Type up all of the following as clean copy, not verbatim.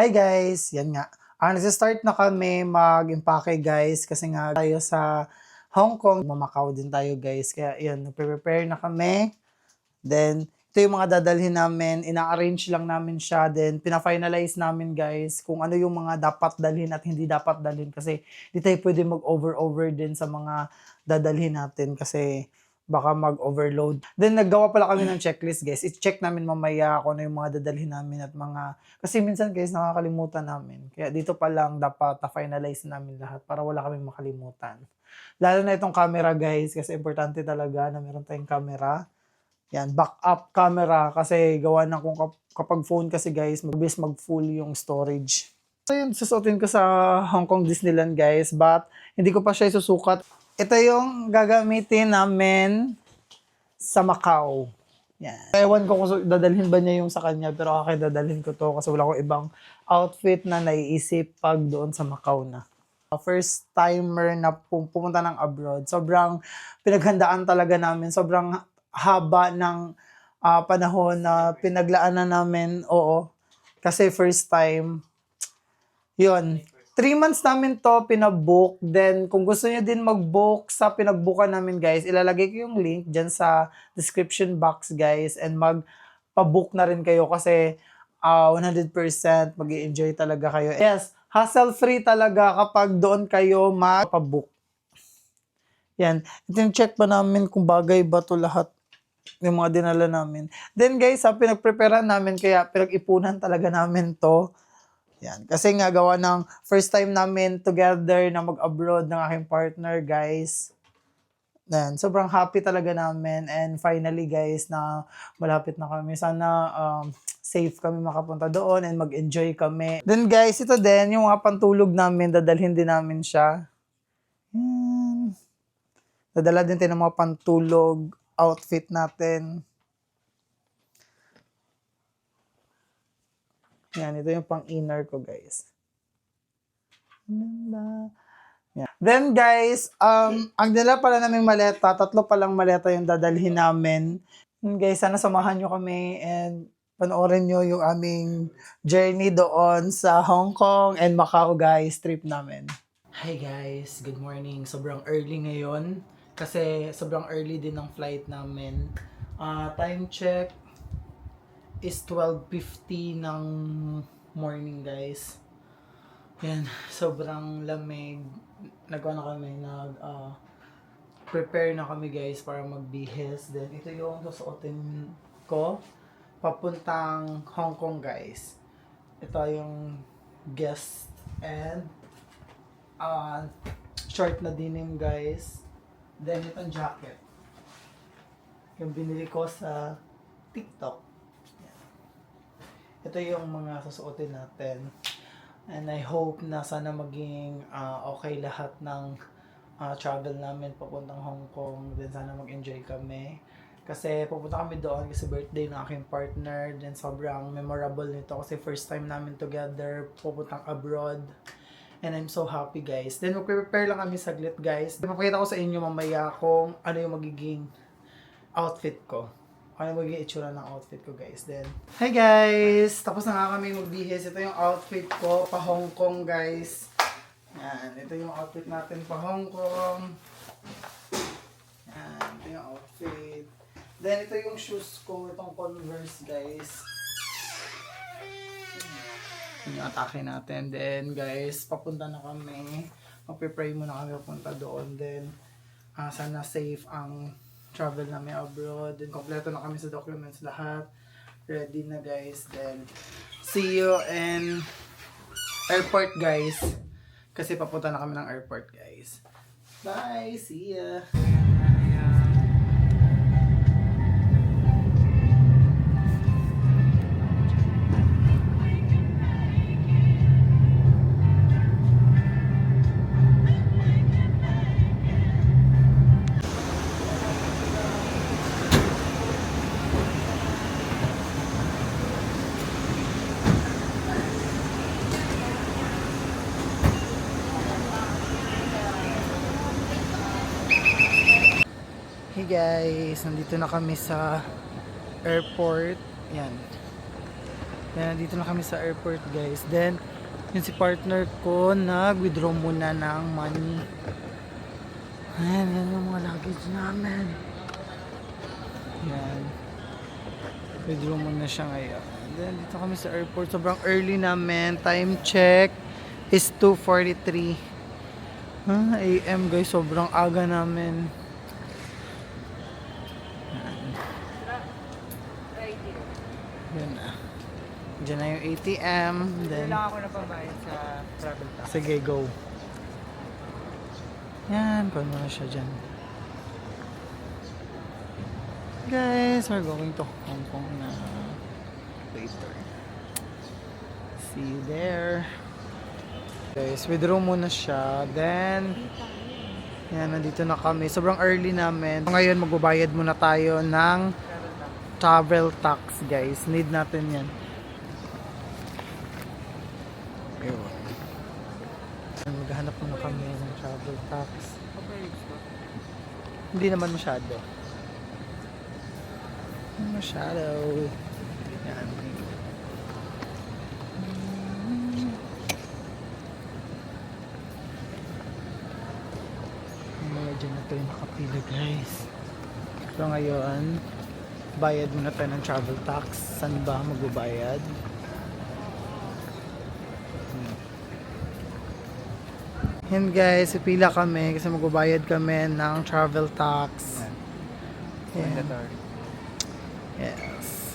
Hi guys! Yan nga. Nagsa-start na kami mag-impake guys kasi nga tayo sa Hong Kong. Mamakaw din tayo guys. Kaya yun, nagpe-prepare na kami. Then, ito yung mga dadalhin namin. Ina-arrange lang namin siya. Then, pina-finalize namin guys kung ano yung mga dapat dalhin at hindi dapat dalhin. Kasi di tayo pwede mag-over din sa mga dadalhin natin kasi baka mag-overload. Then, naggawa pala kami ng checklist guys. I-check namin mamaya kung ano yung mga dadalhin namin at mga... Kasi minsan guys, nakakalimutan namin. Kaya dito pa lang dapat na-finalize namin lahat para wala kaming makalimutan. Lalo na itong camera guys, kasi importante talaga na meron tayong camera. Yan, backup camera kasi gawa na kung kapag phone kasi guys, mabilis mag-full yung storage. So yun, susuotin ko sa Hong Kong Disneyland guys, but hindi ko pa siya isusukat. Ito yung gagamitin namin sa Macau. Yan. Ewan ko kung dadalhin ba niya yung sa kanya, pero akin dadalhin ko to kasi wala akong ibang outfit na naiisip pag doon sa Macau na. First timer na pumunta ng abroad. Sobrang pinaghandaan talaga namin. Sobrang haba ng panahon na pinaglaanan namin. Oo. Kasi first time. Yun. 3 months namin to pinabook. Then, kung gusto niyo din mag-book sa pinagbukan namin, guys, ilalagay ko yung link dyan sa description box, guys. And magpa-book na rin kayo kasi 100% mag-i-enjoy talaga kayo. Yes, hassle-free talaga kapag doon kayo magpa-book. Yan. Ito yung check pa namin kung bagay ba to lahat yung mga dinala namin. Then guys, pinag-prepare namin kaya pinag-ipunan talaga namin to. Yan. Kasi nga gawa ng first time namin together na mag-abroad ng aking partner, guys. Yan. Sobrang happy talaga namin. And finally, guys, na malapit na kami. Sana safe kami makapunta doon and mag-enjoy kami. Then, guys, ito din, yung mga pantulog namin, dadalhin din namin siya. Dadala din tayo ng mga pantulog, outfit natin. Yan, ito yung pang-inner ko, guys. Yan. Then, guys, ang dala pala naming maleta, 3 palang maleta yung dadalhin namin. Guys, sana samahan nyo kami and panoorin nyo yung aming journey doon sa Hong Kong and Macau, guys, trip namin. Hi guys, good morning. Sobrang early ngayon kasi sobrang early din ng flight namin. Time check is 12:50 ng morning, guys. Yan, sobrang lamig. Prepare na kami, guys, para magbihis. Then, ito yung susuotin ko papuntang Hong Kong, guys. Ito yung guest and short na denim, guys. Then, itong jacket. Yung binili ko sa TikTok. Ito yung mga susuotin natin. And I hope na sana maging okay lahat ng travel namin papuntang Hong Kong. Then sana mag-enjoy kami. Kasi pupunta kami doon kasi birthday ng aking partner. Then sobrang memorable nito kasi first time namin together pupuntang abroad. And I'm so happy, guys. Then mag-prepare lang kami saglit, guys. Papakita ko sa inyo mamaya kung ano yung magiging outfit ko. Ano magiging itsura ng outfit ko, guys. Then, hi guys! Tapos na nga kami magbihis. Ito yung outfit ko pa Hong Kong, guys. Yan. Ito yung outfit natin pa Hong Kong. Yan. Ito yung outfit. Then, ito yung shoes ko. Itong Converse, guys. Yung atake natin. Then, guys, papunta na kami. Magpipray muna kami papunta doon. Then, sana safe ang travel namin abroad. Then, kompleto na kami sa documents lahat. Ready na, guys. Then, see you in airport, guys. Kasi papunta na kami ng airport, guys. Bye! See ya! Hey guys, nandito na kami sa airport. Yan. Then, dito na kami sa airport, guys. Then, yun si partner ko, nag-withdraw muna ng money. Ayan, yan yung mga luggage namin. Yan. Withdraw muna siya ngayon. Then, dito kami sa airport. Sobrang early namin. Time check is 2:43 AM, guys. Sobrang aga namin. Yan na. Diyan na yung ATM. Then, Kailangan ako na pambayad sa travel tax. sige, go. Yan, kuha mo na siya dyan. Guys, we're going to Hong Kong na later. See you there. Guys, withdraw muna siya. Then, yan, nandito na kami. Sobrang early namin. Ngayon, magbabayad muna tayo ng travel tax, guys. Need natin yan. Ewan. Maghanap muna kami ng travel tax. Hindi naman masyado. Masyado. Yan. Mga dyan na tayo nakapila, guys. So ngayon, bayad muna tayo ng travel tax. Saan ba magbabayad? Yan guys, ipila kami kasi magbabayad kami ng travel tax. Yan. Yes.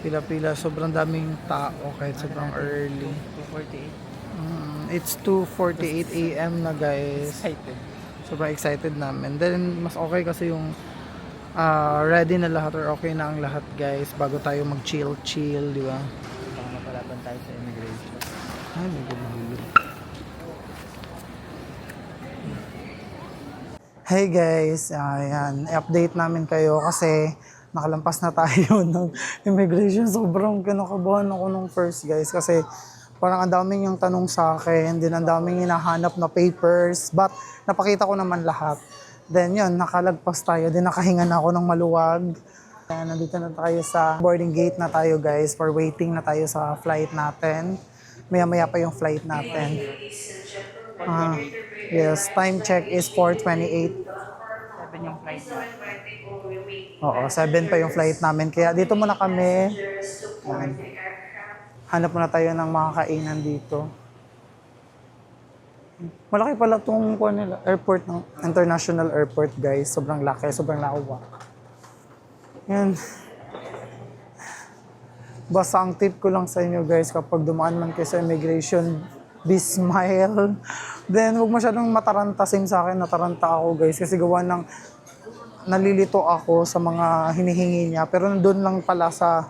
Pila-pila, sobrang daming tao kahit sobrang early. 248. It's 2:48 AM na guys. Excited. Sobrang excited namin. Then mas okay kasi yung ready na lahat or okay na ang lahat guys bago tayo mag-chill, di ba? Baka mapalaban tayo sa immigration. Ay, may gulo. Hey guys, ayan, i-update namin kayo kasi nakalampas na tayo ng immigration. Sobrang kinakabahan ako nung first guys kasi parang ang daming yung tanong sa akin, din ang daming hinahanap na papers, but napakita ko naman lahat. Then yun, nakalagpas tayo, din nakahinga na ako ng maluwag. Ayan, nandito na tayo sa boarding gate na tayo guys, for waiting na tayo sa flight natin. Maya-maya pa yung flight natin. Yes, time check is 4:28. 7 yung flight. Oo, 7 pa yung flight namin. Kaya dito muna kami. Ayan. Hanap muna tayo ng mga kainan dito. Malaki pala itong airport, ng international airport guys. Sobrang laki, sobrang lawak. Yan. Basta ang tip ko lang sa inyo guys, kapag dumaan man kayo sa immigration, be smile. Then, huwag masyadong mataranta. Same sa akin, nataranta ako guys. Kasi gawa ng nalilito ako sa mga hinihingi niya. Pero nandun lang pala sa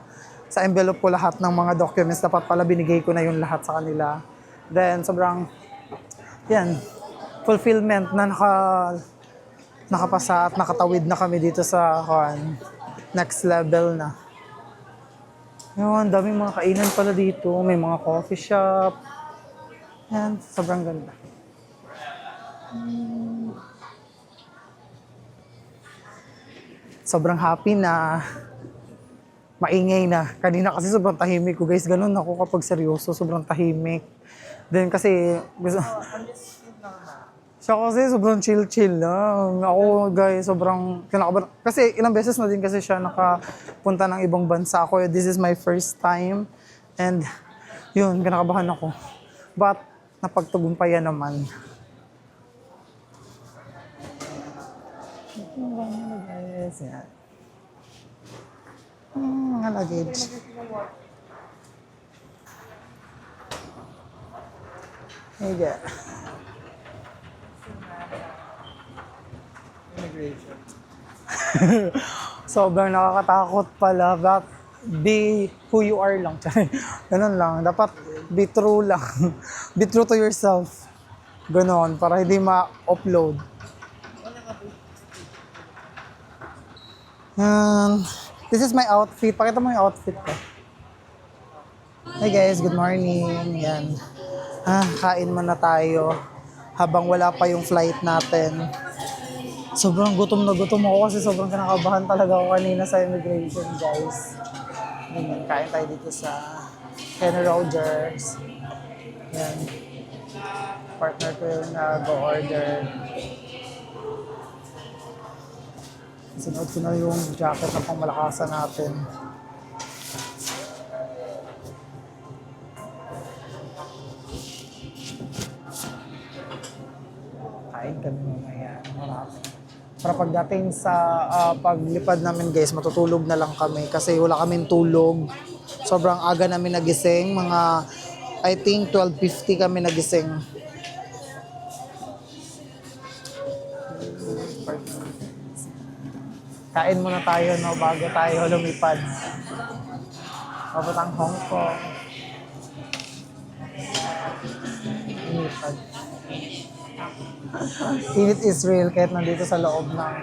envelope ko lahat ng mga documents. Dapat pala binigay ko na yung lahat sa kanila. Then, sobrang, yan, fulfillment na nakapasa at nakatawid na kami dito sa next level na. Yun, daming mga kainan pala dito. May mga coffee shop. Yan, sobrang ganda. Sobrang happy na maingay na. Kanina kasi sobrang tahimik ko guys. Ganun ako kapag seryoso, sobrang tahimik. Then kasi, siya kasi sobrang chill-chill lang. Ako guys, sobrang kinakabahan. Kasi ilang beses na din kasi siya nakapunta ng ibang bansa ako. This is my first time. And yun, kinakabahan ako. But napagtagumpayan naman. Guys, yan. Mga luggage. Higa. Immigration. Sobrang nakakatakot pala. But be who you are lang. Ganun lang. Dapat be true lang. Be true to yourself. Ganun. Para hindi ma-upload. This is my outfit. Pakita mo yung outfit ko. Hey guys, good morning. Yan. Kain muna tayo habang wala pa yung flight natin. Sobrang gutom na gutom ako kasi sobrang kinakabahan talaga ako kanina sa immigration, guys. Ganyan, kain tayo dito sa Kenny Rogers. Yan. Partner ko yung nag-order. Sunod ko na yung jacket na pangmalakasan natin. Kain kami mamaya. Marami. Para pagdating sa paglipad namin guys, matutulog na lang kami kasi wala kaming tulog. Sobrang aga namin nagising. Mga, I think 12:50 kami nagising. Kain muna tayo no, bago tayo lumipad. Papuntang Hong Kong. Lumipad. Init is real kahit nandito sa loob ng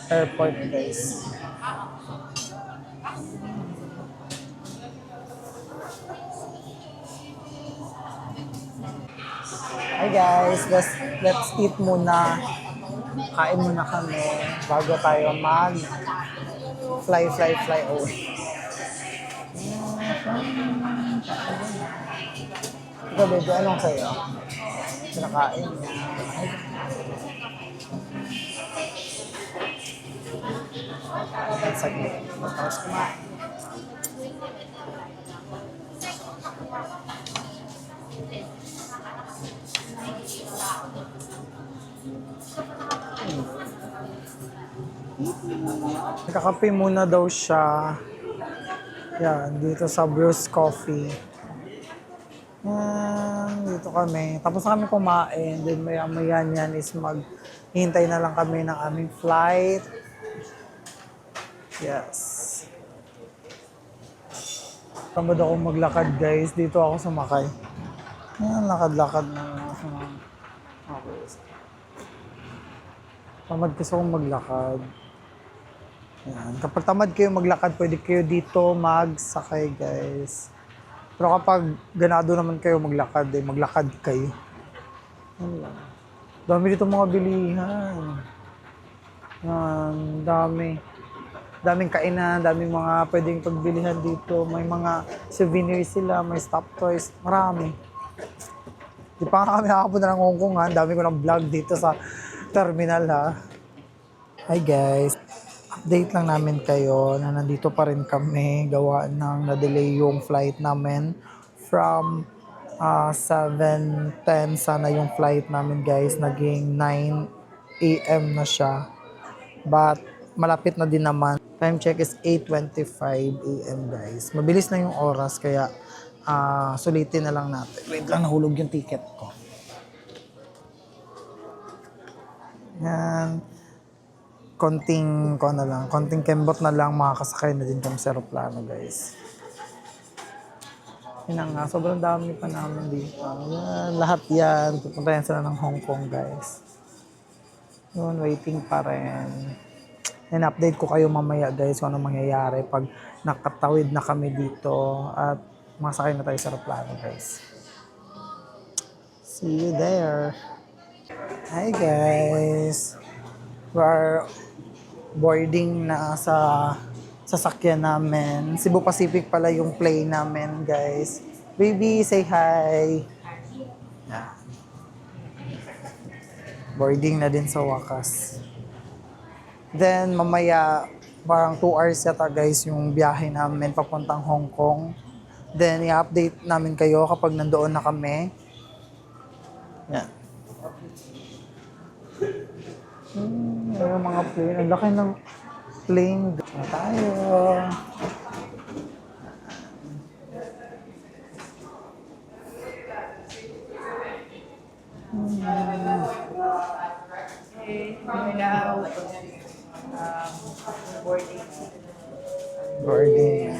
airport guys. Hi guys, let's eat muna. Kain muna kami bago tayo mag fly away. Ikaw baby, anong sa'yo? Kinakain niya. Saglit. Tapos kumain. Nakakape muna daw siya. Yan, dito sa Bruce Coffee. Yan, dito kami. Tapos na kami kumain. Then maya-maya yan is maghihintay na lang kami ng aming flight. Yes. Tamad ako maglakad guys. Dito ako sumakay. Yan, lakad-lakad na. Okay. Tamad kasi akong maglakad. Yan. Kapag tamad kayo maglakad, pwede kayo dito magsakay, guys. Pero kapag ganado naman kayo maglakad, maglakad kayo. Yan lang. Dami dito mga bilihan. Yan, dami. Daming kainan, daming mga pwedeng pagbilihan dito. May mga souvenirs sila, may stop toys, marami. Di pa nga kami nakapunta ng Hong Kong, ha. Dami ko ng vlog dito sa terminal, ha. Hi, guys. Update lang namin kayo na nandito pa rin kami gawa ng na-delay yung flight namin from 7:10 sana yung flight namin guys, naging 9 AM na siya, but malapit na din naman. Time check is 8:25 AM guys, mabilis na yung oras kaya sulitin na lang natin. Wait lang, nahulog yung ticket ko. Yan, konting kembot na lang, makakasakay na din kami sa aeroplano guys. Yun na nga, sobrang dami pa namin dito. Yan, lahat yan, pupuntayan sila ng Hong Kong guys. Yun, waiting pa rin. Yan, update ko kayo mamaya guys kung ano mangyayari pag nakatawid na kami dito at masakay na tayo sa aeroplano guys. See you there. Hi guys. We're boarding na sa sasakyan namin. Cebu Pacific pala yung plane namin, guys. Baby, say hi. Yeah. Boarding na din sa wakas. Then, mamaya, parang 2 hours yata, guys, yung biyahe namin papuntang Hong Kong. Then, i-update namin kayo kapag nandoon na kami. Yeah. Yung mga plane. Ang laki ng plane. Na tayo. Boarding.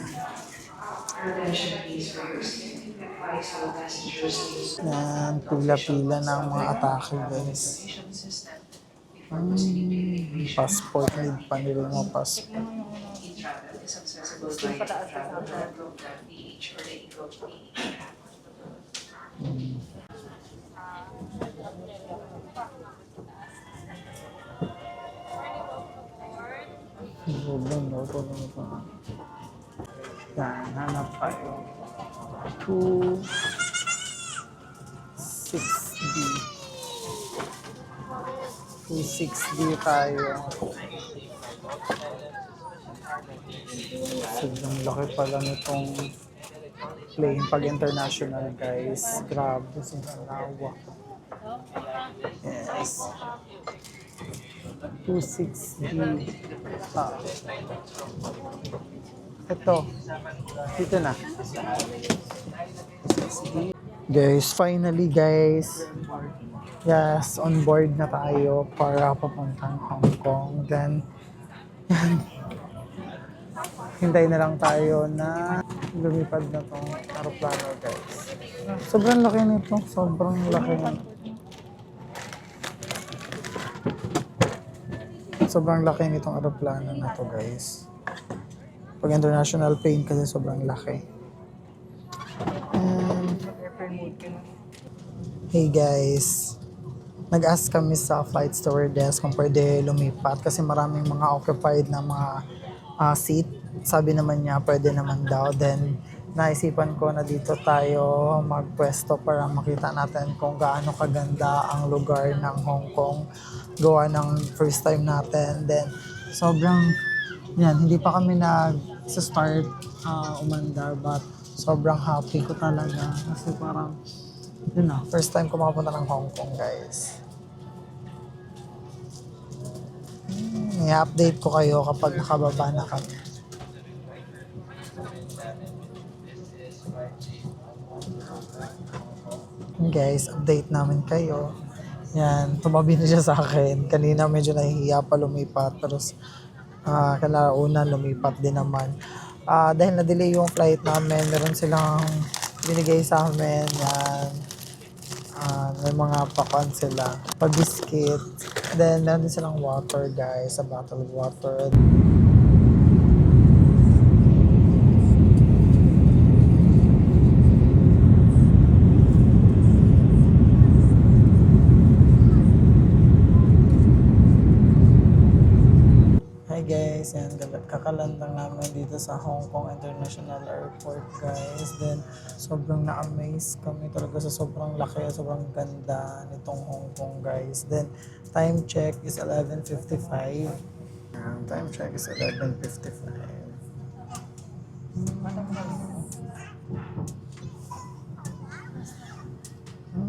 Yan, pila-pila ng mga atake, guys. Passport, need pa nila mga passport. Yan, hanap tayo. 260. 260 tayo. Sobrang laki pala nitong plane pag international, guys. Grabe, sobrang lawak. Yes. 260. Ah. Ito. Dito na. Guys, finally guys. Yes, on board na tayo para papuntang Hong Kong. Then, hintay na lang tayo na lumipad na tong aeroplano, guys. Sobrang laki nito. Sobrang laki nito. Sobrang laki nitong aeroplano na to, guys. Pag international plane kasi sobrang laki. Hey guys, nag-ask kami sa flight stewardess kung pwede lumipat kasi maraming mga occupied na mga seat. Sabi naman niya pwede naman daw. Then naisipan ko na dito tayo magpwesto para makita natin kung gaano kaganda ang lugar ng Hong Kong. Gawa ng first time natin. Then sobrang yan, hindi pa kami nag-start umandar but sobrang happy ko talaga kasi parang yun na, first time ko makapunta ng Hong Kong, guys. I-update ko kayo kapag nakababa na kami. Guys, update namin kayo. Yan, tumabi na siya sa akin. Kanina medyo nahihiya pa lumipat, pero kalauna lumipat din naman. Dahil na-delay yung flight namin, meron silang binigay sa amin. Yan. May mga pakwan sila. Pa-biscuit. Then, meron din silang water, guys. A bottle of water. Hi guys, yan, kakaland lang namin dito sa Hong Kong International Airport, guys. Then, sobrang na-amaze kami talaga sa sobrang laki, sobrang ganda nitong Hong Kong, guys. Then, time check is 11:55. Time check is 11:55.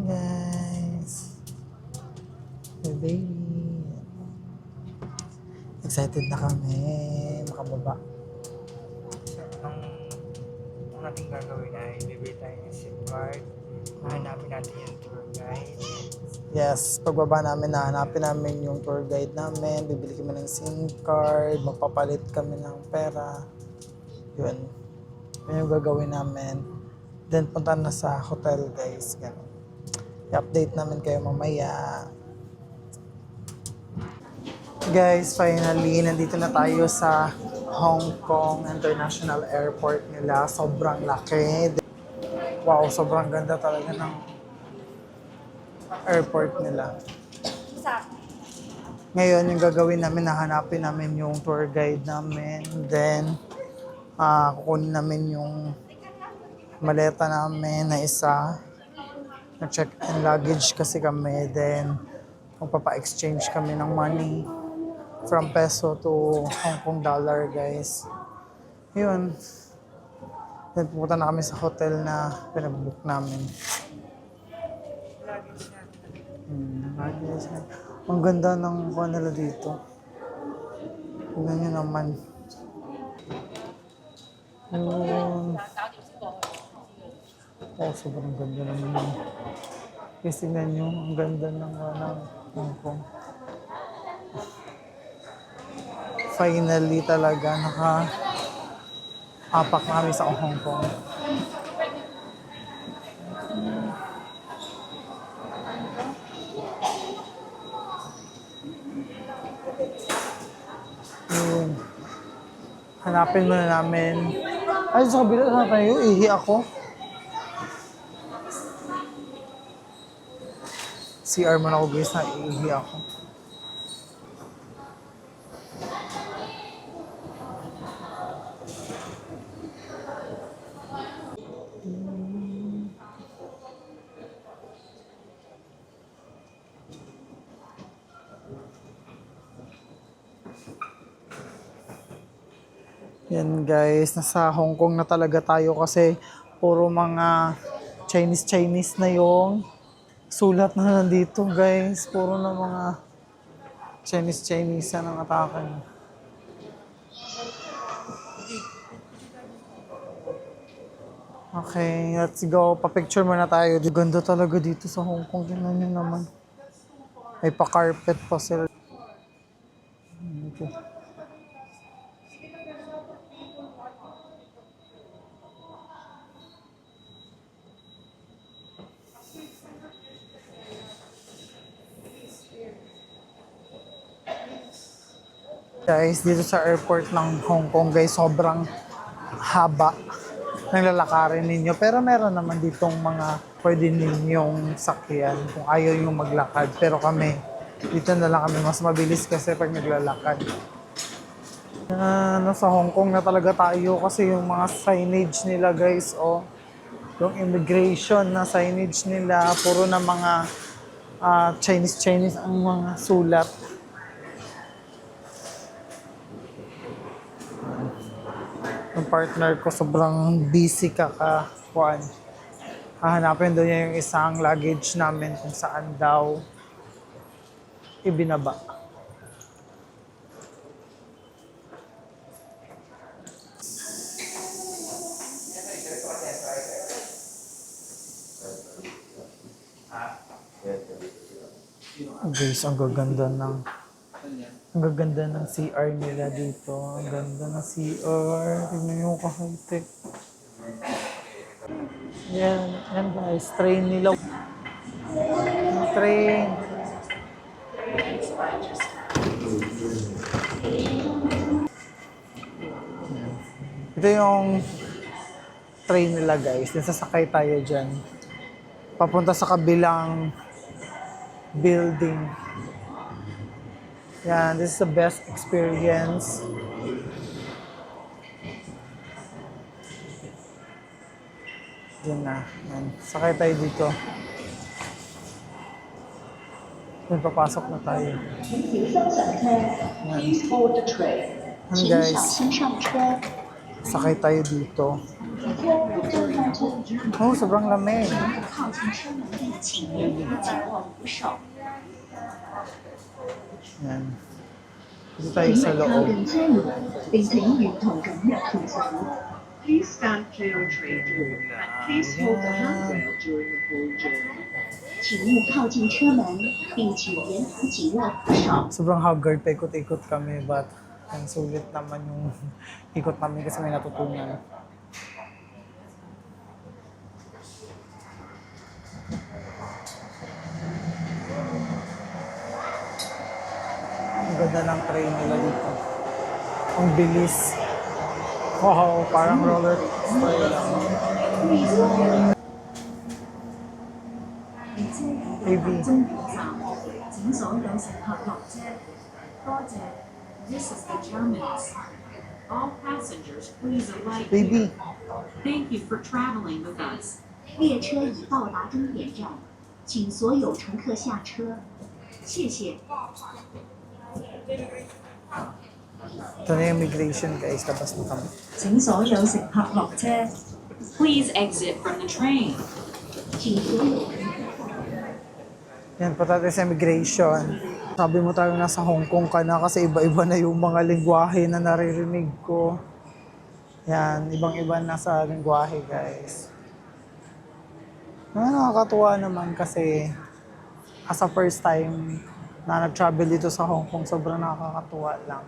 Guys. Hey baby. Excited na kami makababa. Ang ating gagawin ay bibili tayo ng SIM card. Hanapin natin yung tour guide. Yes, pagbaba namin, hahanapin namin yung tour guide namin, bibili kami ng SIM card, magpapalit kami ng pera. Yun. Yun yung gagawin namin. Then punta na sa hotel, guys. Ganun. I-update namin kayo mamaya. Guys, finally, nandito na tayo sa Hong Kong International Airport nila. Sobrang laki. Wow, sobrang ganda talaga ng airport nila. Ngayon, yung gagawin namin, hahanapin namin yung tour guide namin. Then, kukunin namin yung maleta namin na isa. Na-check-in luggage kasi kami. Then, magpapa-exchange kami ng money from peso to Hong Kong dollar, guys. Yun. Then, pupunta na kami sa hotel na pinag-book namin. Luggage. Ang ganda ng kuha nila dito. Tignan nyo naman. Yun. Oh, sobrang ganda naman. Kasi tingnan nyo, ang ganda ng Hong Kong. Finally talaga naka-apak na kami sa Hong Kong. Yun. Hanapin muna namin. Ay, sa kabila na tayo. Ihi ako. CR man ako, guys, na ihi ako. Yan guys, nasa Hong Kong na talaga tayo kasi puro mga Chinese na yung sulat na nandito guys. Puro na mga Chinese ang atake. Okay, let's go. Pa-picture muna tayo. Ganda talaga dito sa Hong Kong. Tingnan nyo naman. May pa-carpet pa sila. Okay. Guys, dito sa airport ng Hong Kong, guys, sobrang haba ng lalakarin ninyo. Pero meron naman ditong mga pwede ninyong sakyan kung ayaw yung maglakad. Pero kami, dito na lang kami mas mabilis kasi pag naglalakad. Sa Hong Kong na talaga tayo kasi yung mga signage nila guys, yung immigration na signage nila, puro na mga Chinese ang mga sulat. Yung partner ko sobrang busy kakakuan. Hahanapin doon niya yung isang luggage namin kung saan daw ibinaba. Guys, ang gaganda ng CR nila dito. Ang ganda ng CR. Tingnan nyo yung kahite. Yan guys, train nila. Yung train. Ito yung train nila guys. Then sasakay tayo dyan. Papunta sa kabilang building. Yan, this is the best experience. Yan na. Yan. Sakay tayo dito. Yan, papasok na tayo. Yan. Yan guys. Sakay tayo dito. Oh, sobrang lamig. Yan. Dito tayo sa loob. Please stand clear of train door and please hold the handrail during the whole journey. 请勿靠近车门，并请沿途紧握扶手。 Sobrang haggard, paikot-ikot kami, but ang sulit naman yung ikot namin kasi may natutunan. Ang ganda ng train nila dito. Ang bilis. Wow, parang roller coaster lang. Baby. 请所有乘客落車。多謝。This is the terminus. All passengers, please alight. Baby. Thank you for traveling with us. 列车已到达终点站，请所有乘客下车。谢谢。 Ito na yung immigration guys, labas na kami. 請所有乘客落車。 Please exit from the train. 請所有乘客。 Yan, punta tayo sa immigration. Sabi mo tayo nasa Hong Kong ka na kasi iba-iba na yung mga lingwahe na naririnig ko. Yan, ibang-iba na sa lingwahe guys. Nakakatuwa naman kasi as a first time na nag-travel dito sa Hong Kong, sobrang nakakatuwa lang.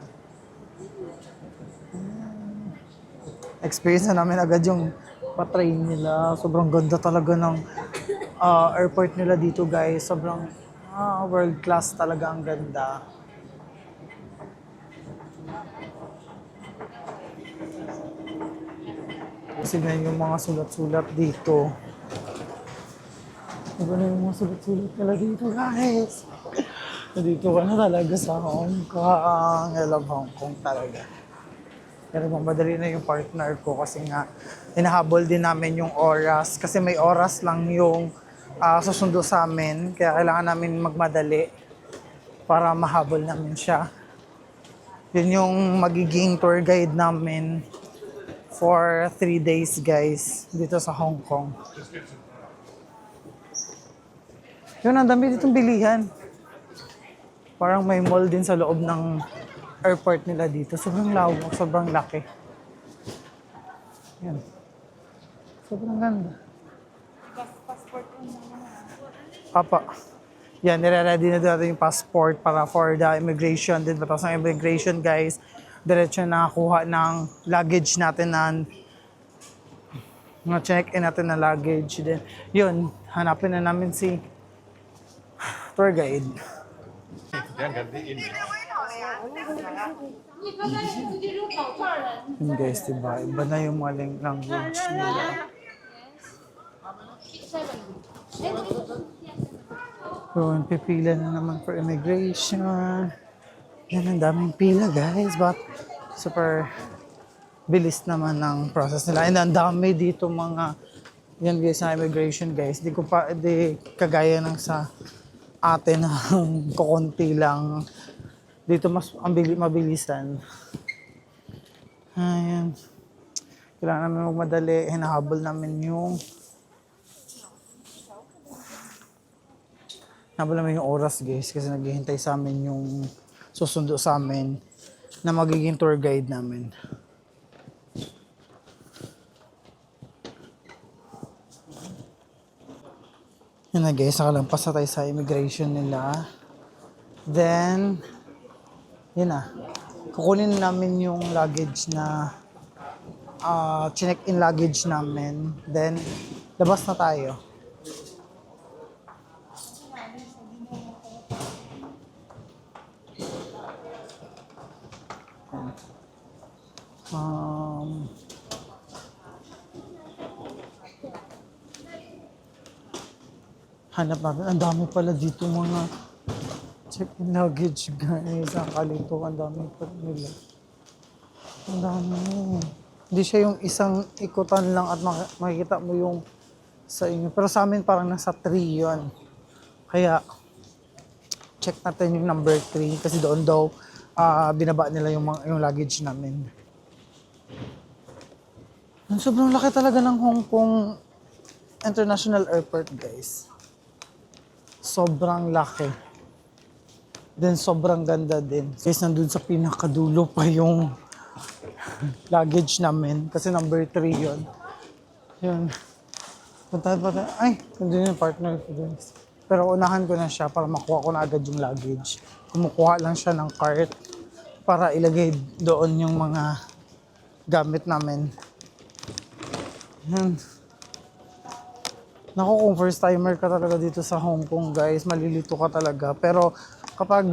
Experience na namin agad yung pa-train nila. Sobrang ganda talaga ng airport nila dito guys. Sobrang world class talaga, ang ganda. Tignan yung mga sulat-sulat dito. Iba na yung mga sulat-sulat nila dito guys. Dito ka na talaga sa Hong Kong. I love Hong Kong talaga. Pero mamadali na yung partner ko kasi nga hinahabol din namin yung oras. Kasi may oras lang yung susundo sa amin. Kaya kailangan namin magmadali para mahabol namin siya. Yun yung magiging tour guide namin for 3 days guys dito sa Hong Kong. Yun, ang dami ditong bilihan. Parang may mall din sa loob ng airport nila dito. Sobrang lawak, sobrang laki. Yan. Sobrang ganda. Papa. Yan, nire-ready na natin yung passport para for the immigration. Din tapos ng immigration guys, diretso na kuha ng luggage natin na check-in natin na luggage. Then, yun, hanapin na namin si tour guide. Yun guys, diba? Iba na yung maling language nila. Yun, pipila na naman for immigration. Yan, ang daming pila guys, but super bilis naman ng process nila. And ang dami dito mga, yan guys, na immigration guys. Di kagaya ng sa atin ng kukunti lang. Dito mas mabilisan. Ayan. Kailangan namin magmadali. Hinahabol namin yung oras guys kasi naghihintay sa amin yung susundo sa amin na magiging tour guide namin. Yun na guys, nakalampas na tayo sa immigration nila. Then, yun na. Kukunin namin yung luggage na check-in luggage namin. Then, labas na tayo. Hanap natin. Ang dami pala dito mga check-in luggage guys. Ang kalito. Ang dami pala nila. Ang dami. Hindi siya yung isang ikutan lang at makikita mo yung sa inyo. Pero sa amin parang nasa 3 yun. Kaya check natin yung number 3 kasi doon daw binaba nila yung luggage namin. Sobrang laki talaga ng Hong Kong International Airport guys. Sobrang laki. Then sobrang ganda din. Guys, nandun sa pinakadulo pa yung luggage namin. Kasi number 3 yun. Yun. Puntahan pa tayo. Ay, nandun yung partner ko dun. Pero unahan ko na siya para makuha ko na agad yung luggage. Kumukuha lang siya ng cart para ilagay doon yung mga gamit namin. Yan. Naku, kung first timer ka talaga dito sa Hong Kong guys, malilito ka talaga. Pero kapag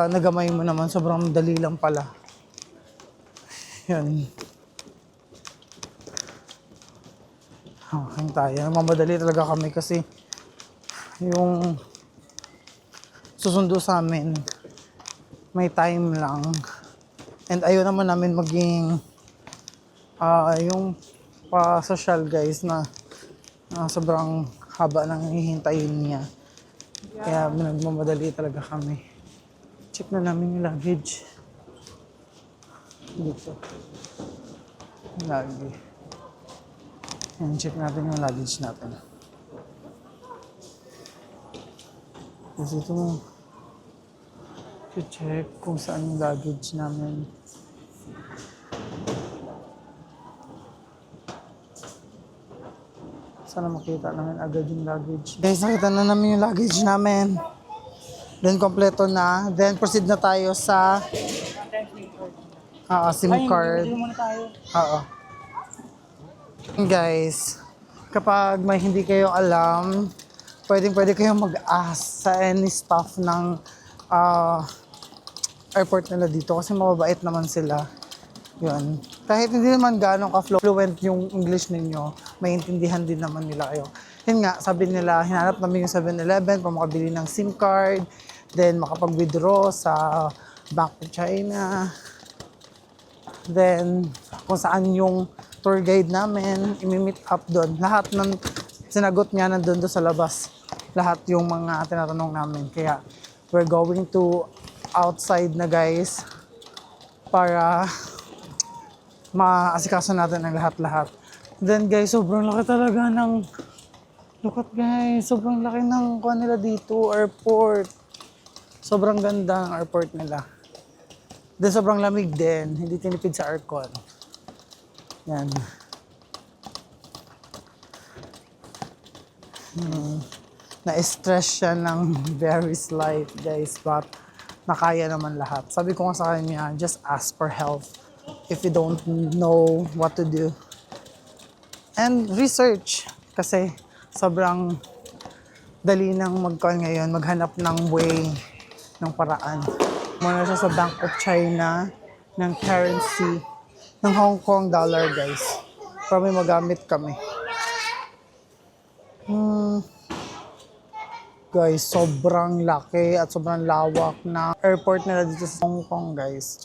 nagamay mo naman, sobrang dali lang pala. Yan. Okay tayo. Mamadali talaga kami kasi yung susundo sa amin, may time lang. And ayaw naman namin maging yung pa-social guys na sobrang haba nang hihintayin niya. Kaya nagmamadali talaga kami. Check na namin yung luggage. Dito. Yung luggage. Yan, check natin yung luggage natin. Kasi ito mo. Check kung saan yung luggage namin. Sana makita namin agad yung luggage. Guys, nakita na namin yung luggage namin. Then, kompleto na. Then, proceed na tayo sa SIM card. Oo. Guys, kapag may hindi kayo alam, pwede kayong mag-ask sa any staff ng airport nila dito kasi mababait naman sila. Yun. Kahit hindi naman gano'ng ka-fluent yung English ninyo, maintindihan din naman nila kayo. Yun nga, sabi nila, hinanap namin yung 7-Eleven para makabili ng SIM card, then makapag-withdraw sa Bank of China, then kung saan yung tour guide namin, imi-meet up doon. Lahat ng sinagot niya nandun doon sa labas. Lahat yung mga tinatanong namin. Kaya we're going to outside na guys. para maasikaso natin ang lahat-lahat. Then guys, sobrang laki talaga ng, look at guys, sobrang laki ng kuha nila dito, airport. Sobrang ganda ng airport nila. Then sobrang lamig din, hindi tinipid sa aircon. Yan. Na-stress siya ng very slight guys, but nakaya naman lahat. Sabi ko nga sa kanya, just ask for help if you don't know what to do. And research, kasi sobrang dali nang ngayon, maghanap ng way, ng paraan. Muna siya sa Bank of China, ng currency, ng Hong Kong dollar guys. Para may magamit kami. Guys, sobrang laki at sobrang lawak na airport nila dito sa Hong Kong, guys.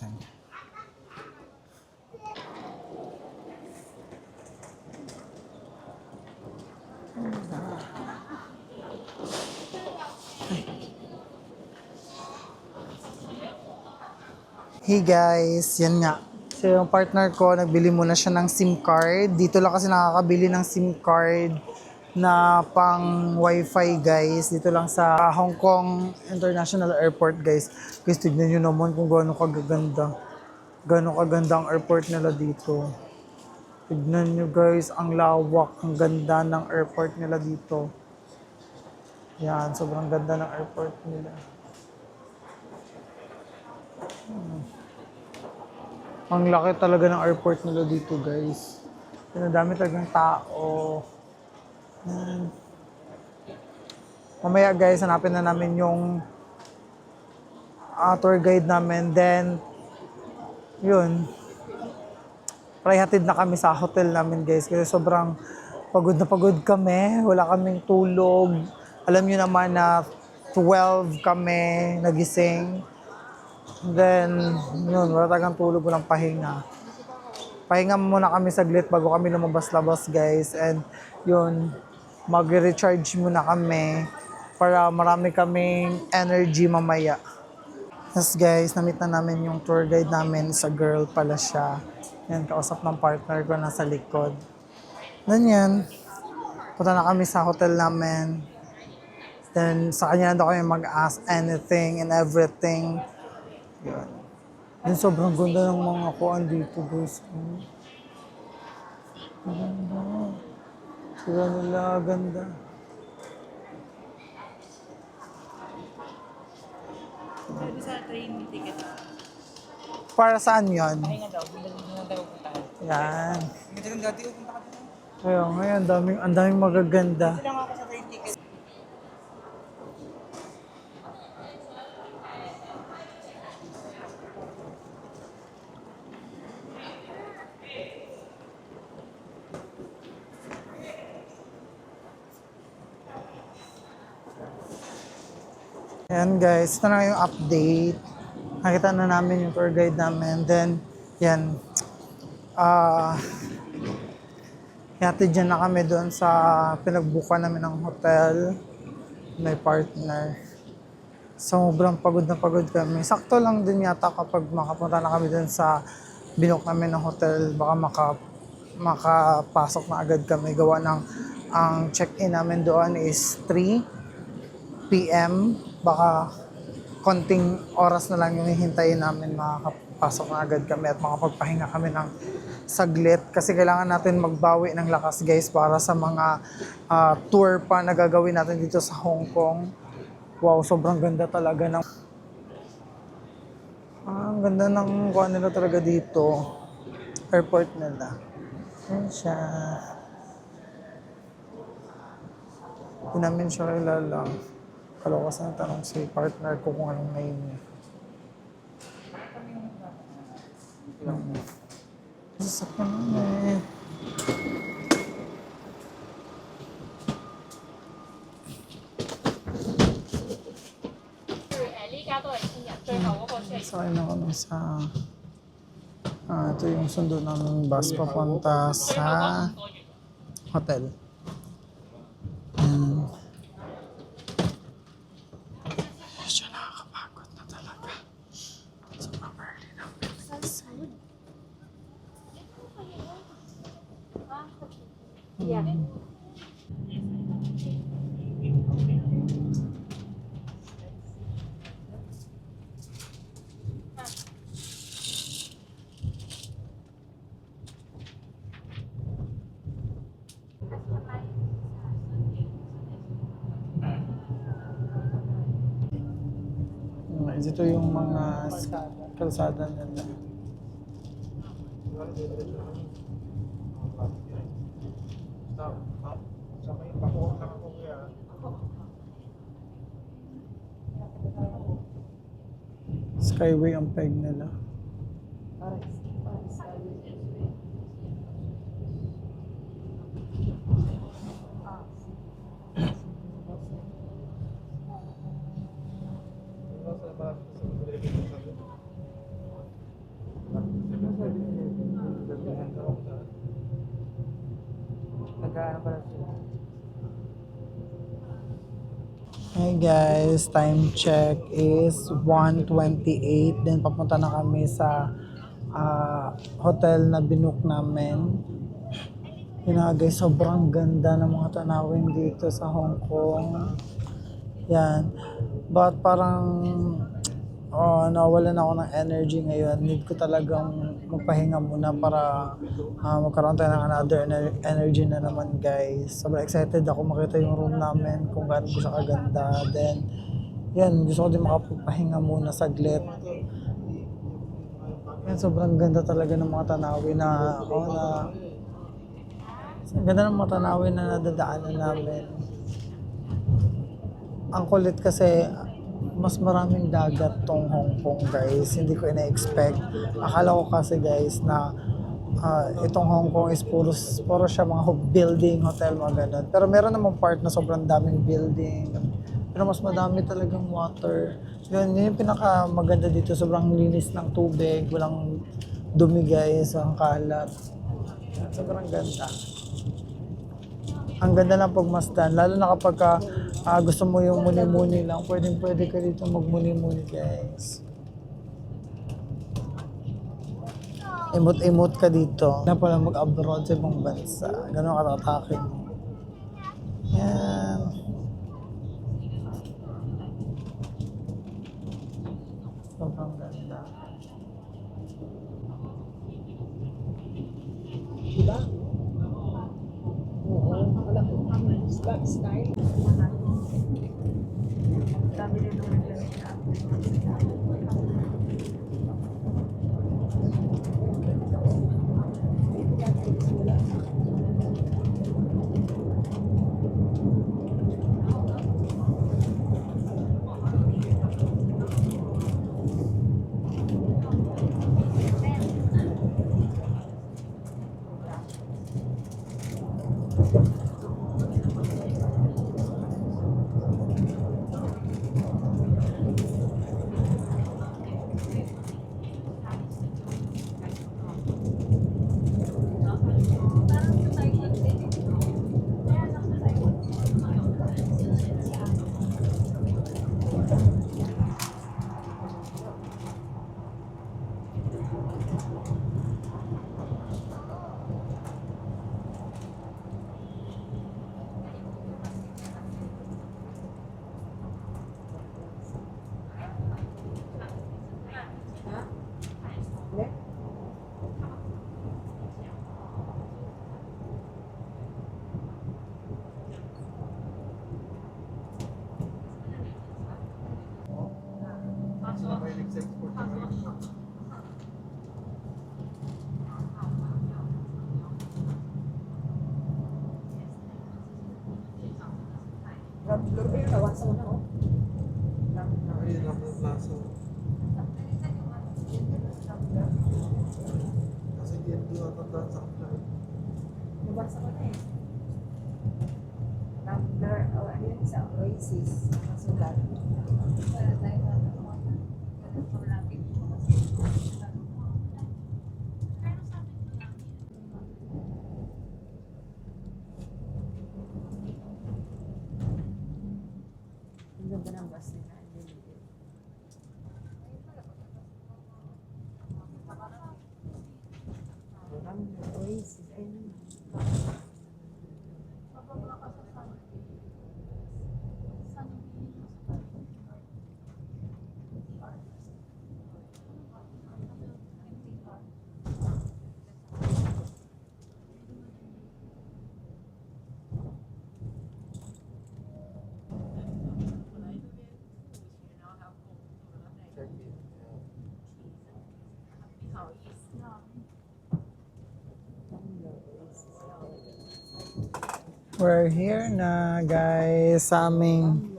Hey guys, yan nga. So yung partner ko, nagbili muna siya ng SIM card. Dito lang kasi nakakabili ng SIM card na pang wifi guys. Dito lang sa Hong Kong International Airport guys. Guys, tignan nyo naman kung gaano kagaganda. Gaano kaganda ang airport nila dito. Tignan nyo guys, ang lawak, ang ganda ng airport nila dito. Yan, sobrang ganda ng airport nila. Ang laki talaga ng airport nila dito guys. Ang dami talagang tao. Mamaya guys, hanapin na namin yung tour guide namin. Then, yun. Hatid na kami sa hotel namin guys. Kasi sobrang pagod na pagod kami. Wala kaming tulog. Alam nyo naman na 12 kami nagising. Then, yun, wala talagang tulog, walang pahinga. Pahinga muna kami saglit bago kami lumabas-labas, guys. And, yun, mag-recharge muna kami para marami kaming energy mamaya. Yes, guys, na-meet na namin yung tour guide namin. Sa girl pala siya. Yan, kausap ng partner ko nasa likod. Then, yan. Punta na kami sa hotel namin. Then, sa kanya na daw kami mag-ask anything and everything. Yan. Then sobrang ganda ng mga kuan dito guys. Ganda. Sila nila ganda. Sabi sa train ticket. Para saan yon? Pahinga daw, hindi na tayo puntahan. Yan. Hindi tayo dati pupunta ka dito. Ngayon, ang daming magaganda. Kasi lang ako sa train ticket. Ayan guys, ito na yung update. Nakita na namin yung tour guide namin. Then, yan. Hatid dyan na kami doon sa pinagbuka namin ng hotel. May partner. Sobrang pagod na pagod kami. Sakto lang din yata kapag makapunta na kami doon sa binook namin ng hotel. Baka makapasok na agad kami. Gawa ng ang check-in namin doon is 3 p.m. Baka konting oras na lang yung hihintayin namin, makakapasok na agad kami at makapagpahinga kami ng saglit kasi kailangan natin magbawi ng lakas guys para sa mga tour pa na gagawin natin dito sa Hong Kong. Wow, sobrang ganda talaga ng ang ganda ng kuha nila talaga dito, airport nila. Ayan siya. Hindi namin siya kilala. Kalakas na tanong si partner ko kung anong name niya. Sasakyan namin. Sakay na kami sa... ito yung sundo namin bus papunta sa hotel. Medyo nakakapagod na talaga. Sobrang early ng guys. Ito yung mga kalsada nila. Skyway ang peg nila. Nag-ano pala sila. Hey guys, time check is 1:28. Then papunta na kami sa hotel na binook namin. Yun na guys, sobrang ganda ng mga tanawin dito sa Hong Kong. Yan. But parang nawalan ako ng energy ngayon. Need ko talagang magpahinga muna para magkaroon tayo ng another energy na naman guys. Sobrang excited ako makita yung room namin kung gaano ko siya kaganda. Then, yan, gusto ko din makapagpahinga muna saglit. Yan, sobrang ganda talaga ng mga tanawin ang ganda ng mga tanawin na nadadaanan namin. Ang kulit kasi mas maraming dagat tong Hong Kong guys. Hindi ko ina-expect. Akala ko kasi guys na itong Hong Kong is puro siya mga building, hotel, mga ganun. Pero meron namang part na sobrang daming building. Pero mas madami talagang water. Yun yung pinaka maganda dito. Sobrang linis ng tubig. Walang dumi guys. Ang kalat. Sobrang ganda. Ang ganda ng pagmasdan. Lalo na kapag gusto mo yung muni-muni lang, pwede ka dito magmuni-muni guys. Imot-imot ka dito. Na pala mag-abroad sa ibang bansa. Ganun ka-atake mo. Yan. Sobrang ganda. Diba? Oo. Alam ko, style. Dami rin naman nila. Siguro yung nawasan mo na, oh. Nabasa ko na eh. Tumbler, ano yun sa Oasis, nakasulat. Ang ganda ng bus nila. Tumbler, Oasis, ayun naman. We're here na guys sa aming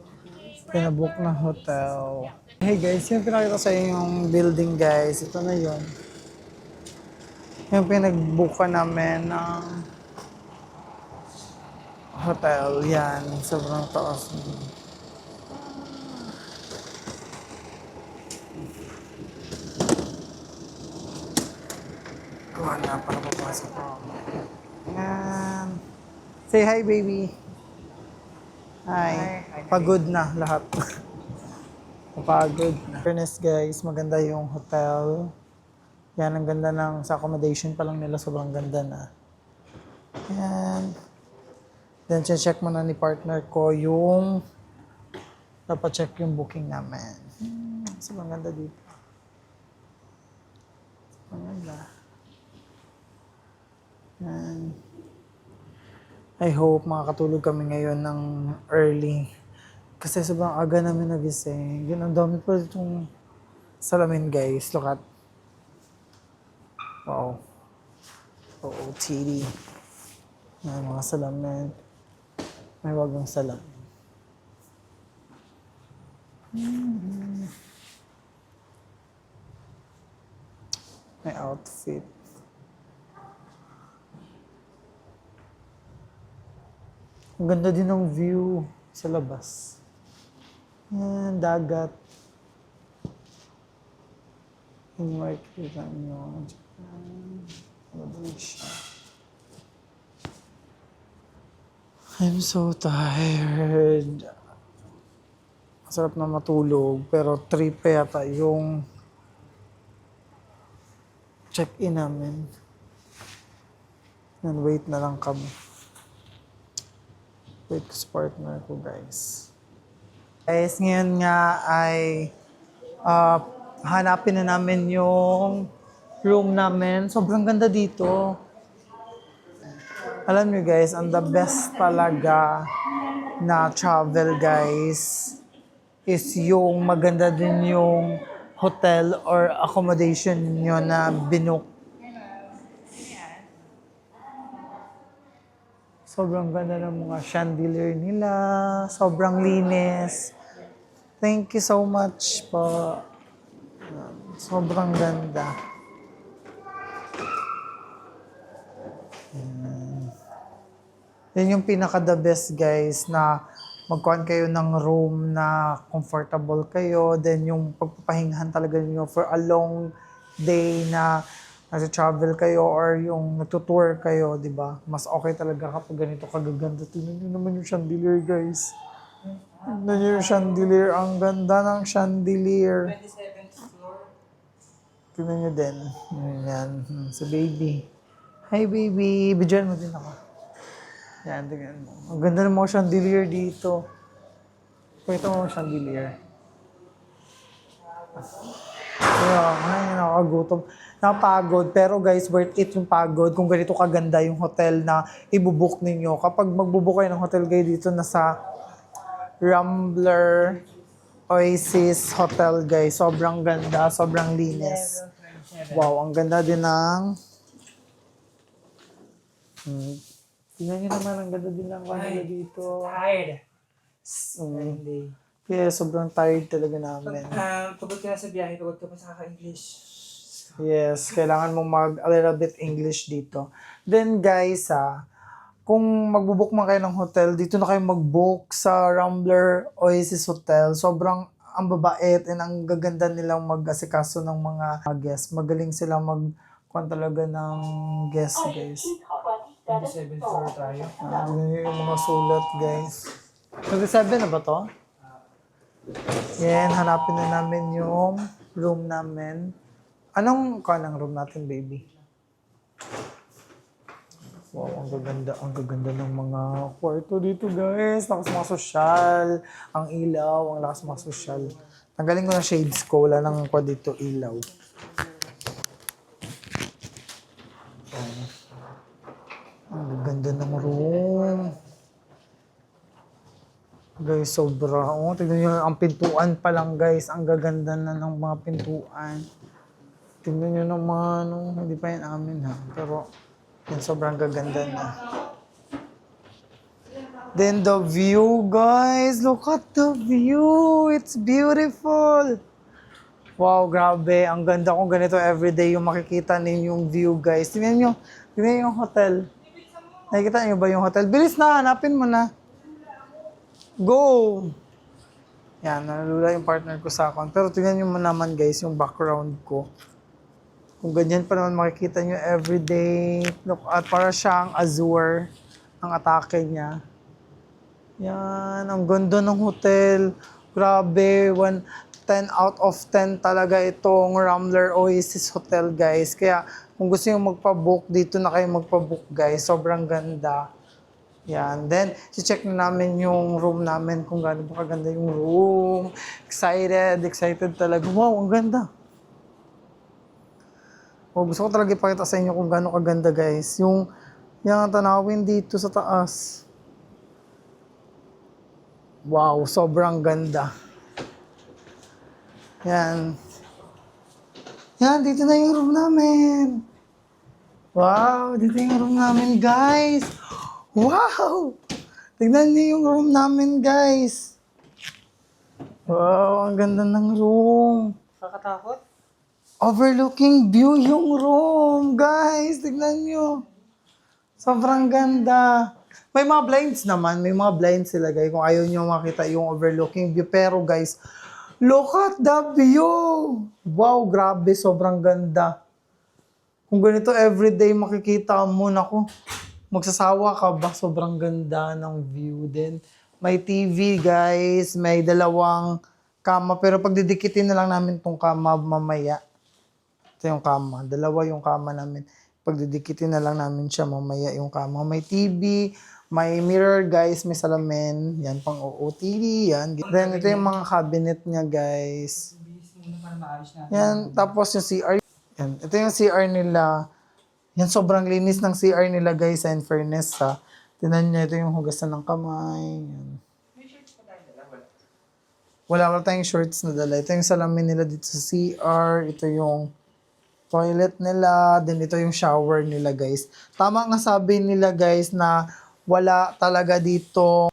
pinabook na hotel. Hey guys, yung pinakita sa inyo yung building guys, ito na yun. Yung pinagbuka namin ng hotel, yan, sobrang taas. Kuha na para papasok ko. Yan. Say hi baby. Hi. Pagod na lahat. Pagod na. Fairness guys, maganda yung hotel. Yan, ang ganda ng sa accommodation pa lang nila, sobrang ganda na. Yan. Then, check muna ni partner ko yung dapat check yung booking namin. Sobrang ganda dito. Sobrang ganda. Yan. I hope makakatulog kami ngayon ng early. Kasi sobrang aga namin nagising. Yun, ang dami pa itong salamin guys. Look at. Wow. OOTD. May mga salamin. May wagang salamin. May outfit. Ang ganda din ng view sa labas. Yan, dagat. Yung makikita nyo. Malaysia. I'm so tired. Masarap na matulog, pero 3 pa yata yung check-in namin. And wait na lang kami. Wait ko sa partner ko, guys. Guys, ngayon nga ay hanapin na namin yung room namin. Sobrang ganda dito. Alam niyo guys, ang the best talaga na travel guys is yung maganda din yung hotel or accommodation nyo na binook. Sobrang ganda ng mga chandelier nila. Sobrang linis. Thank you so much po. Sobrang ganda. Yan yung pinaka-the best guys na magkuhan kayo ng room na comfortable kayo. Then yung pagpapahingahan talaga niyo for a long day na nag-travel kayo or yung nagtutour kayo, di ba? Mas okay talaga kapag ganito kagaganda. Tingnan nyo naman yung chandelier guys. Tingnan nyo yung chandelier. Ang ganda ng chandelier. 27th floor. Tingnan nyo din. Yan. Si baby. Hi baby. Bidyan mo din ako. Yan, tingnan mo. Ang ganda ng mga chandelier dito. Pakita mo mga chandelier. Kaya, ay, nakakagutom. Napagod. Pero guys, worth it yung pagod kung ganito kaganda yung hotel na ibubook ninyo. Kapag magbubook kayo ng hotel kayo dito, nasa Rambler Oasis Hotel guys. Sobrang ganda, sobrang linis. Wow, ang ganda din ng... Tingnan nyo naman, ang ganda din ng kanila dito. Tired. Yeah, sobrang tired talaga namin. Pagod ka na sa biyahe, pagod ka pa sa kaka-English. Yes, kailangan mong mag a little bit English dito. Then guys, kung magbubook man kayo ng hotel, dito na kayo mag-book sa Rambler Oasis Hotel. Sobrang ang babait and ang gaganda nilang mag-asikaso ng mga guests. Magaling sila mag-kuhan talaga ng guests, guys. 27th floor tayo. Yun yung mga sulat, guys. 27 na ba to? Yan, hanapin na namin yung room namin. Anong kanang room natin, baby? Wow, ang gaganda ng mga kwarto dito, guys. Lakas mga sosyal. Ang ilaw, ang lakas mga sosyal. Tanggalin ko na shades ko. Wala nang kwa dito ilaw. Ang ganda ng room. Guys, sobra. Oh, tignan nyo ang pintuan pa lang, guys. Ang gaganda na ng mga pintuan. Tignan nyo naman, hindi pa yan amin ha. Pero, yan sobrang gaganda na. Then the view, guys. Look at the view. It's beautiful. Wow, grabe. Ang ganda kung ganito everyday yung makikita ninyong view, guys. Tingnan nyo. Tingnan yung hotel. Nakikita nyo ba yung hotel? Bilis na, hanapin mo na. Go! Yan, nalula yung partner ko sa akin. Pero tingnan nyo naman, guys, yung background ko. Kung ganyan pa naman makikita nyo everyday. Look at para siyang azure ang atake niya. Yan, ang ganda ng hotel. Grabe, 10 out of 10 talaga itong Rambler Oasis Hotel, guys. Kaya kung gusto nyo magpa-book, dito na kayo magpa-book, guys. Sobrang ganda. Yan. Then, check na namin yung room namin kung gaano ba kaganda yung room. Excited talaga. Wow, ang ganda. Oh, gusto ko talaga ipakita sa inyo kung gaano kaganda, guys. Yung tanawin dito sa taas. Wow, sobrang ganda. Yan. Yan, dito na yung room namin. Wow, dito yung room namin, guys. Wow! Tignan niyo yung room namin, guys. Wow, ang ganda ng room. Kakatakot? Overlooking view yung room, guys. Tignan niyo. Sobrang ganda. May mga blinds naman. May mga blinds sila, guys. Kung ayaw niyo makita yung overlooking view. Pero, guys, look at the view! Wow, grabe. Sobrang ganda. Kung ganito everyday makikita mo, naku, magsasawa ka ba? Sobrang ganda ng view din. May TV, guys. May dalawang kama. Pero pagdidikitin na lang namin tong kama mamaya. Ito yung kama. Dalawa yung kama namin. Pagdidikitin na lang namin siya mamaya yung kama. May TV. May mirror, guys. May salamin. Yan, pang OOTV. Yan. Then, ito yung mga cabinet niya, guys. Yan. Tapos yung CR. Yan. Ito yung CR nila. Yan, sobrang linis ng CR nila, guys. In fairness, ha. Tinan niya, ito yung hugasan ng kamay. Yan. Wala tayong shorts na dala. Ito yung salamin nila dito sa CR. Ito yung toilet nila. Then, ito yung shower nila, guys. Tama nga sabi nila, guys, na wala talaga dito,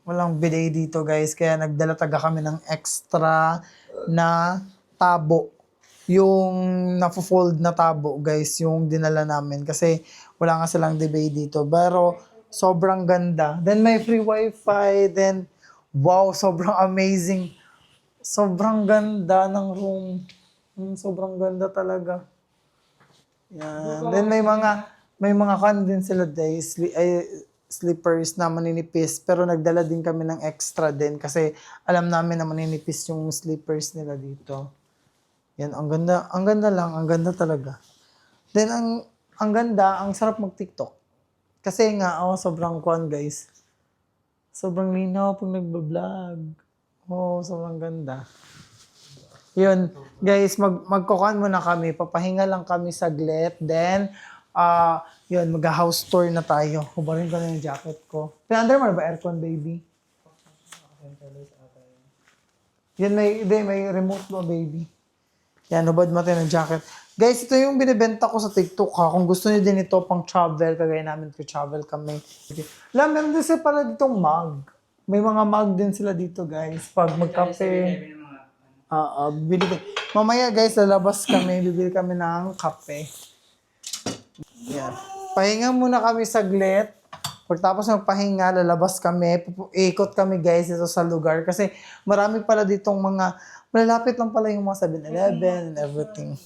walang bidet dito, guys. Kaya nagdala taga kami ng extra na tabo. Yung na-fold na tabo, guys, yung dinala namin. Kasi wala nga silang bidet dito. Pero sobrang ganda. Then may free wifi. Then, wow, sobrang amazing. Sobrang ganda ng room. Sobrang ganda talaga. Yan. Then may mga kan din sila, guys. Slippers na maninipis, pero nagdala din kami ng extra din kasi alam namin na maninipis yung slippers nila dito. Yan, ang ganda lang, ang ganda talaga. Then, ang ganda, ang sarap mag-TikTok. Kasi nga, sobrang kuwan, guys. Sobrang linaw pag nagbablog. Sobrang ganda. Yun, guys, magkukuhan muna kami, papahinga lang kami saglit, then, yun, mag-house tour na tayo. Hubarin ko na yung jacket ko. Pinandar mo na ba aircon, baby? Yan, may remote mo, baby. Yan, hubad mo tayo ng jacket. Guys, ito yung binibenta ko sa TikTok, ha. Kung gusto niyo din ito pang travel, kagaya namin ko travel kami. Alam, meron din sila pala ditong mug. May mga mug din sila dito, guys. Pag magkape. Bibili. Mamaya, guys, lalabas kami. Bibili kami ng kape. Yan. Pahinga muna kami saglit. Pagtapos ng pahinga, lalabas kami. Ikot kami, guys, dito sa lugar. Kasi marami pala ditong malalapit lang pala yung mga 7-Eleven and everything.